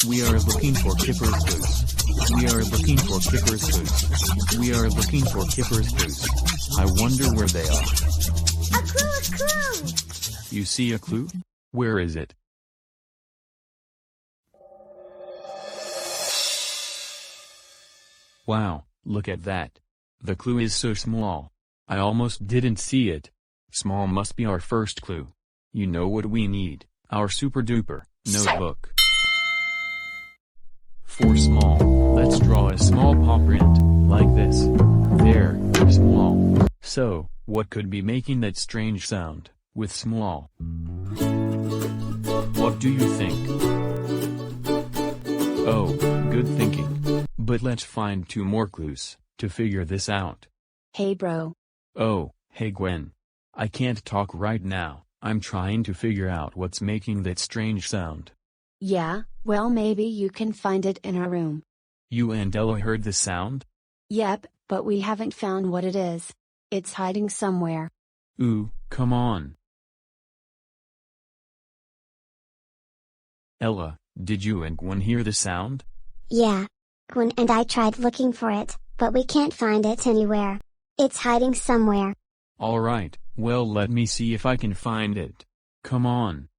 We are looking for kippers clues. We are looking for kippers clues. We are looking for kippers clues. I wonder where they are. A clue, a clue! You see a clue? Where is it? Wow, look at that. The clue is so small. I almost didn't see it. Small must be our first clue. You know what we need? Our super duper notebook. For small, let's draw a small paw print, like this. There, small. So, what could be making that strange sound, with small? What do you think? Oh, good thinking. But let's find 2 more clues, to figure this out. Hey bro. Oh, hey Gwen. I can't talk right now, I'm trying to figure out what's making that strange sound. Yeah, well maybe you can find it in our room. You and Ella heard the sound? Yep, but we haven't found what it is. It's hiding somewhere. Ooh, come on. Ella, did you and Gwen hear the sound? Yeah. Gwen and I tried looking for it, but we can't find it anywhere. It's hiding somewhere. Alright, well let me see if I can find it. Come on.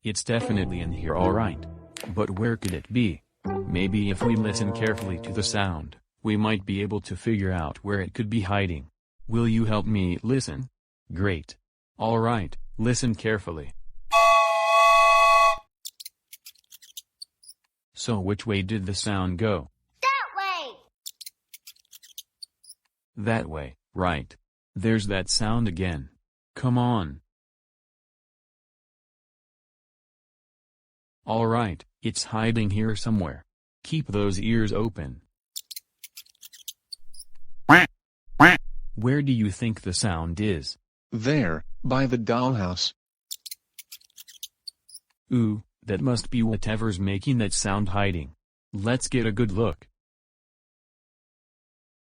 It's definitely in here alright. But where could it be? Maybe if we listen carefully to the sound, we might be able to figure out where it could be hiding. Will you help me listen? Great. Alright, listen carefully. So which way did the sound go? That way! That way, right. There's that sound again. Come on. Alright, it's hiding here somewhere. Keep those ears open. Where do you think the sound is? There, by the dollhouse. Ooh, that must be whatever's making that sound hiding. Let's get a good look.